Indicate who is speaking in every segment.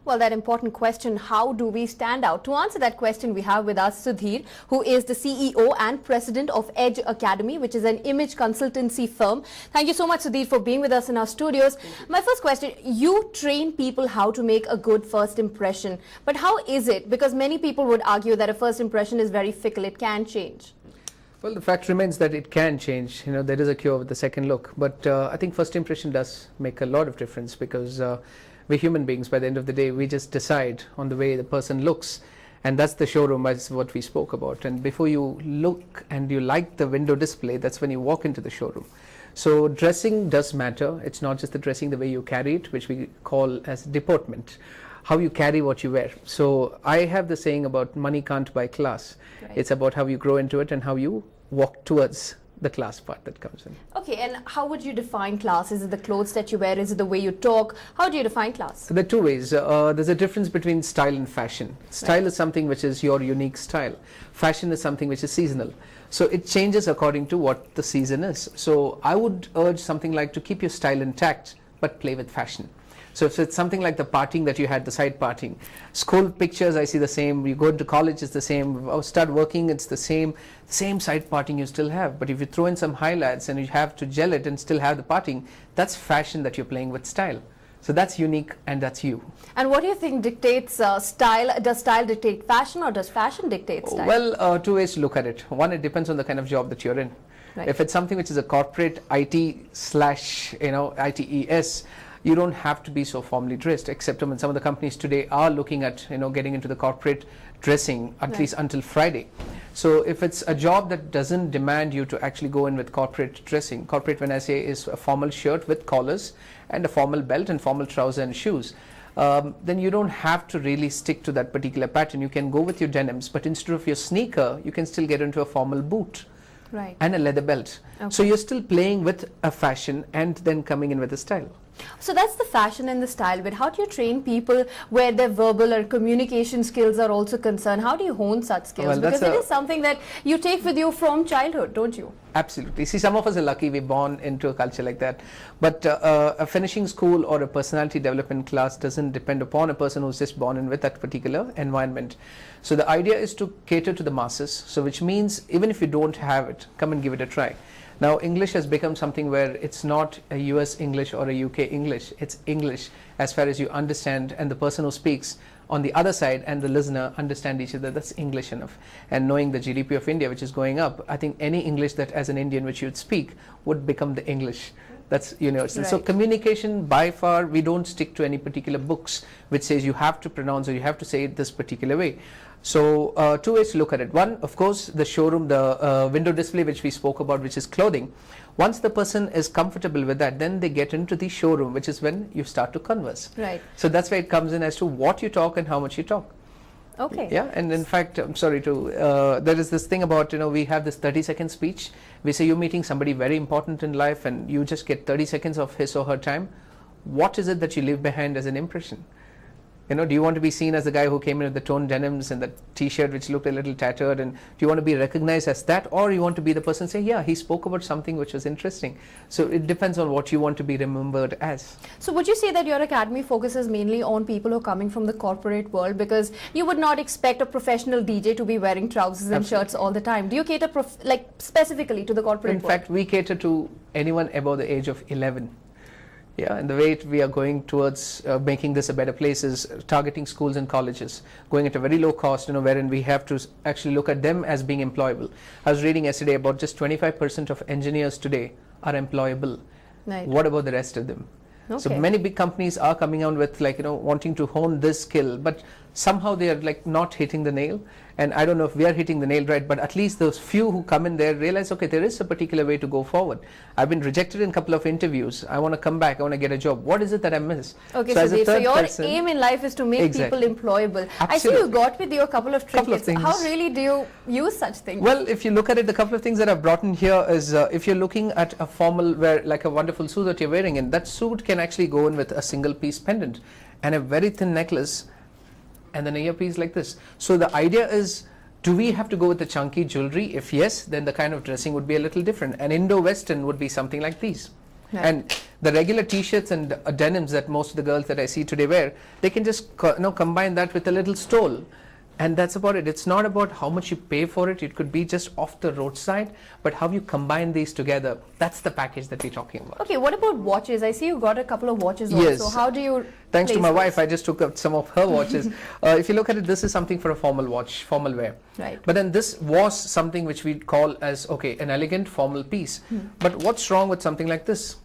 Speaker 1: Well, that important question, how do we stand out? To answer that question, we have with us Sudhir, who is the CEO and President of Edge Academy, which is an image consultancy firm. Thank you so much, Sudhir, for being with us in our studios. My first question, you train people how to make a good first impression. But how is it? Because many people would argue that a first impression is very fickle. It can change.
Speaker 2: Well, the fact remains that it can change. There is a cure with the second look. But I think first impression does make a lot of difference because we're human beings. By the end of the day, we just decide on the way the person looks. And that's the showroom, as what we spoke about. And before you look and you like the window display, that's when you walk into the showroom. So dressing does matter. It's not just the dressing, the way you carry it, which we call as deportment. How you carry what you wear. So I have the saying about money can't buy class. Right. It's about how you grow into it and how you walk towards the class part that comes in.
Speaker 1: Okay, and how would you define class? Is it the clothes that you wear? Is it the way you talk? How do you define class?
Speaker 2: There are two ways. There's a difference between style and fashion. Style is something which is your unique style. Fashion is something which is seasonal. So it changes according to what the season is. So I would urge something like to keep your style intact, but play with fashion. So if it's something like the partying that you had, the side partying, school pictures, I see the same. You go into college, it's the same. Start working, it's the same side partying you still have. But if you throw in some highlights and you have to gel it and still have the partying, that's fashion that you're playing with style. So that's unique and that's you.
Speaker 1: And what do you think dictates style? Does style dictate fashion or does fashion dictate style?
Speaker 2: Well, two ways to look at it. One, it depends on the kind of job that you're in. Right. If it's something which is a corporate IT/ITES, you don't have to be so formally dressed, except when some of the companies today are looking at getting into the corporate dressing at least until Friday. So if it's a job that doesn't demand you to actually go in with corporate dressing, corporate when I say is a formal shirt with collars and a formal belt and formal trousers and shoes, then you don't have to really stick to that particular pattern. You can go with your denims, but instead of your sneaker, you can still get into a formal boot.
Speaker 1: Right.
Speaker 2: And a leather belt. Okay. So you're still playing with a fashion and then coming in with a style.
Speaker 1: So that's the fashion and the style, but how do you train people where their verbal or communication skills are also concerned? How do you hone such skills? Well, because it is something that you take with you from childhood, don't you?
Speaker 2: Absolutely. See, some of us are lucky we're born into a culture like that. But a finishing school or a personality development class doesn't depend upon a person who's just born in with that particular environment. So the idea is to cater to the masses. So which means even if you don't have it, come and give it a try. Now, English has become something where it's not a US English or a UK English. It's English as far as you understand and the person who speaks on the other side and the listener understand each other. That's English enough. And knowing the GDP of India, which is going up, I think any English that as an Indian which you'd speak would become the English. That's universal. Right. So communication, by far, we don't stick to any particular books which says you have to pronounce or you have to say it this particular way. So two ways to look at it. One, of course, the showroom, the window display which we spoke about, which is clothing. Once the person is comfortable with that, then they get into the showroom, which is when you start to converse.
Speaker 1: Right.
Speaker 2: So that's where it comes in as to what you talk and how much you talk.
Speaker 1: Okay.
Speaker 2: Yeah, and in fact, I'm sorry to, there is this thing about, we have this 30-second speech. We say you're meeting somebody very important in life and you just get 30 seconds of his or her time. What is it that you leave behind as an impression? Do you want to be seen as the guy who came in with the toned denims and the t-shirt which looked a little tattered, and do you want to be recognized as that, or you want to be the person saying, yeah, he spoke about something which was interesting? So it depends on what you want to be remembered as.
Speaker 1: So would you say that your academy focuses mainly on people who are coming from the corporate world, because you would not expect a professional DJ to be wearing trousers and shirts all the time? Do you cater specifically to the corporate world?
Speaker 2: In fact, we cater to anyone above the age of 11. Yeah, and the way we are going towards making this a better place is targeting schools and colleges, going at a very low cost, wherein we have to actually look at them as being employable. I was reading yesterday about just 25% of engineers today are employable. Right. What about the rest of them? Okay. So many big companies are coming out with wanting to hone this skill, but somehow they are not hitting the nail. And I don't know if we are hitting the nail right, but at least those few who come in there realize, okay, there is a particular way to go forward. I've been rejected in a couple of interviews. I want to come back. I want to get a job. What is it that I miss?
Speaker 1: Okay, so your aim in life is to make people employable.
Speaker 2: Absolutely.
Speaker 1: I see you got with you a couple of trinkets. How really do you use such things?
Speaker 2: Well, if you look at it, the couple of things that I've brought in here is if you're looking at a formal wear, like a wonderful suit that you're wearing in, that suit can actually go in with a single piece pendant and a very thin necklace and then an earpiece like this. So the idea is, do we have to go with the chunky jewelry? If yes, then the kind of dressing would be a little different. And Indo-Western would be something like these. Right. And The regular t-shirts and denims that most of the girls that I see today wear, they can just combine that with a little stole. And that's about it. It's not about how much you pay for it. It could be just off the roadside, but how you combine these together, that's the package that we're talking about.
Speaker 1: Okay, what about watches? I see you got a couple of watches
Speaker 2: Yes.
Speaker 1: also. How do you
Speaker 2: Thanks to
Speaker 1: place
Speaker 2: my
Speaker 1: this?
Speaker 2: wife, I just took up some of her watches. If you look at it, this is something for a formal watch, formal wear.
Speaker 1: Right.
Speaker 2: But then this was something which we call as, okay, an elegant formal piece. But what's wrong with something like this?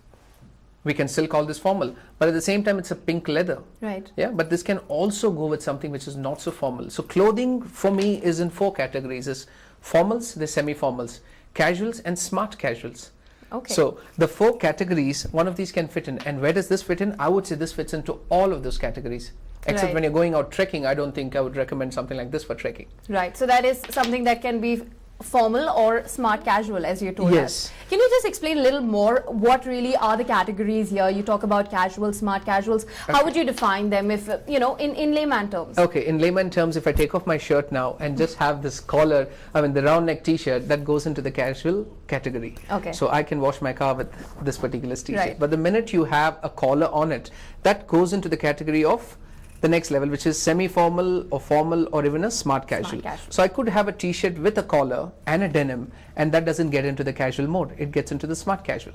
Speaker 2: We can still call this formal, but at the same time, it's a pink leather.
Speaker 1: Right.
Speaker 2: Yeah, but this can also go with something which is not so formal. So clothing for me is in 4 categories: is formals, the semi-formals, casuals, and smart casuals.
Speaker 1: Okay.
Speaker 2: So the 4 categories, one of these can fit in. And where does this fit in? I would say this fits into all of those categories. Except
Speaker 1: Right.
Speaker 2: when you're going out trekking, I don't think I would recommend something like this for trekking.
Speaker 1: Right. So that is something that can be formal or smart casual, as you told
Speaker 2: Yes.
Speaker 1: us. Can you just explain a little more what really are the categories here? You talk about casual, smart casuals. How would you define them if, in layman terms?
Speaker 2: Okay, in layman terms, if I take off my shirt now and just have this collar, the round neck t-shirt, that goes into the casual category.
Speaker 1: Okay.
Speaker 2: So I can wash my car with this particular t-shirt.
Speaker 1: Right.
Speaker 2: But the minute you have a collar on it, that goes into the category of the next level, which is semi-formal or formal or even a smart casual.
Speaker 1: casual.
Speaker 2: So I could have a t-shirt with a collar and a denim, and that doesn't get into the casual mode. It gets into the smart casual.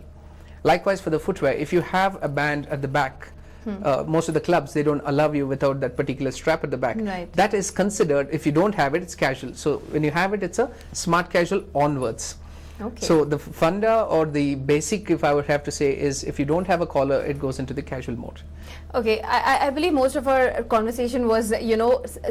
Speaker 2: Likewise for the footwear, if you have a band at the back, most of the clubs, they don't allow you without that particular strap at the back.
Speaker 1: Right.
Speaker 2: That is considered, if you don't have it, it's casual. So when you have it, it's a smart casual onwards.
Speaker 1: Okay.
Speaker 2: So the funda or the basic, if I would have to say, is if you don't have a collar, it goes into the casual mode.
Speaker 1: Okay, I believe most of our conversation was,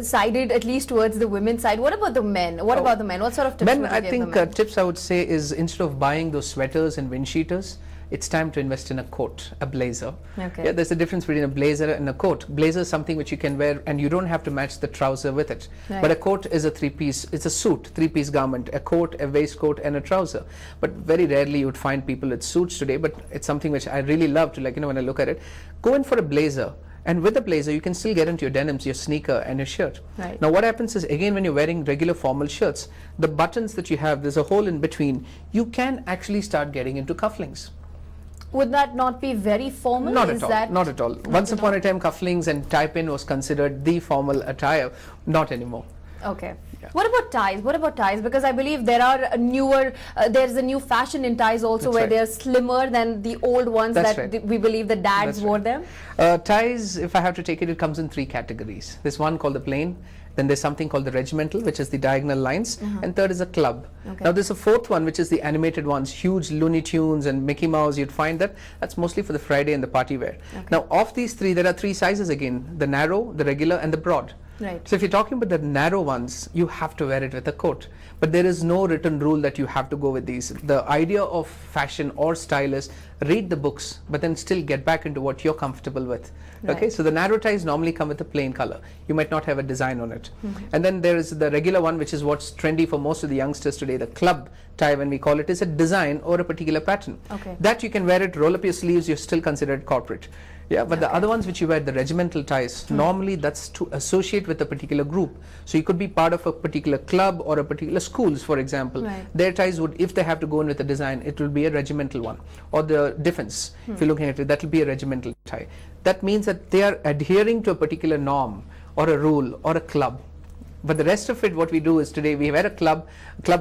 Speaker 1: sided at least towards the women's side. What about the men? What about the men? What sort of tips
Speaker 2: Men,
Speaker 1: would you
Speaker 2: I
Speaker 1: give
Speaker 2: think
Speaker 1: the men?
Speaker 2: tips I would say is, instead of buying those sweaters and wind cheaters, it's time to invest in a coat, a blazer.
Speaker 1: Okay.
Speaker 2: Yeah, there's a difference between a blazer and a coat. Blazer is something which you can wear and you don't have to match the trouser with it.
Speaker 1: Right.
Speaker 2: But a coat is a 3-piece, it's a suit, 3-piece garment, a coat, a waistcoat and a trouser. But very rarely you would find people with suits today, but it's something which I really love to, when I look at it. Go in for a blazer. And with the blazer, you can still get into your denims, your sneaker and your shirt.
Speaker 1: Right.
Speaker 2: Now what happens is, again, when you're wearing regular formal shirts, the buttons that you have, there's a hole in between, you can actually start getting into cufflinks.
Speaker 1: Would that not be very formal?
Speaker 2: Not
Speaker 1: Is
Speaker 2: at all.
Speaker 1: that
Speaker 2: Not at all. Once upon a time, cufflinks and tie-pin was considered the formal attire. Not anymore.
Speaker 1: Okay.
Speaker 2: Yeah.
Speaker 1: What about ties? What about ties? Because I believe there are there's a new fashion in ties also,
Speaker 2: That's
Speaker 1: where
Speaker 2: right.
Speaker 1: they're slimmer than the old ones
Speaker 2: That's
Speaker 1: that
Speaker 2: right.
Speaker 1: we believe the dads
Speaker 2: That's
Speaker 1: wore
Speaker 2: right.
Speaker 1: them.
Speaker 2: Ties, if I have to take it, it comes in 3 categories. There's one called the plain, then there's something called the regimental, which is the diagonal lines, and third is a club.
Speaker 1: Okay.
Speaker 2: Now there's a 4th one, which is the animated ones, huge Looney Tunes and Mickey Mouse. You'd find that's mostly for the Friday and the party wear.
Speaker 1: Okay.
Speaker 2: Now of these 3, there are 3 sizes again: the narrow, the regular and the broad.
Speaker 1: Right.
Speaker 2: So if you're talking about the narrow ones, you have to wear it with a coat. But there is no written rule that you have to go with these. The idea of fashion or style is read the books, but then still get back into what you're comfortable with.
Speaker 1: Right.
Speaker 2: Okay, so the narrow ties normally come with a plain color. You might not have a design on it. And then there is the regular one, which is what's trendy for most of the youngsters today. The club tie, when we call it, is a design or a particular pattern.
Speaker 1: Okay.
Speaker 2: That you can wear it, roll up your sleeves, you're still considered corporate. Yeah, but the
Speaker 1: Okay.
Speaker 2: other ones which you wear, the regimental ties, normally that's to associate with a particular group. So you could be part of a particular club or a particular schools, for example.
Speaker 1: Right.
Speaker 2: Their ties would, if they have to go in with a design, it will be a regimental one. Or the defense, if you're looking at it, that will be a regimental tie. That means that they are adhering to a particular norm or a rule or a club. But the rest of it, what we do is, today we wear a club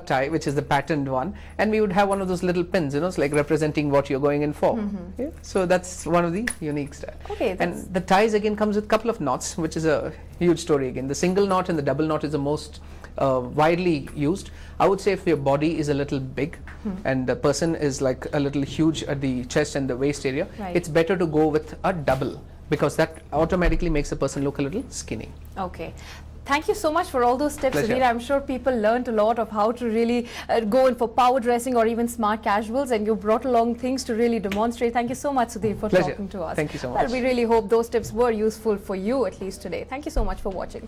Speaker 2: tie, which is the patterned one, and we would have one of those little pins, it's like representing what you're going in for. Yeah? So that's one of the unique style.
Speaker 1: Okay, that's-
Speaker 2: And the ties again comes with a couple of knots, which is a huge story again. The single knot and the double knot is the most widely used. I would say if your body is a little big and the person is like a little huge at the chest and the waist area,
Speaker 1: Right.
Speaker 2: it's better to go with a double, because that automatically makes the person look a little skinny.
Speaker 1: Okay. Thank you so much for all those tips,
Speaker 2: Pleasure.
Speaker 1: Sudhir. I'm sure people learned a lot of how to really go in for power dressing or even smart casuals, and you brought along things to really demonstrate. Thank you so much, Sudhir, for
Speaker 2: Pleasure.
Speaker 1: talking to us.
Speaker 2: Thank you so
Speaker 1: Well,
Speaker 2: much.
Speaker 1: we really hope those tips were useful for you, at least today. Thank you so much for watching.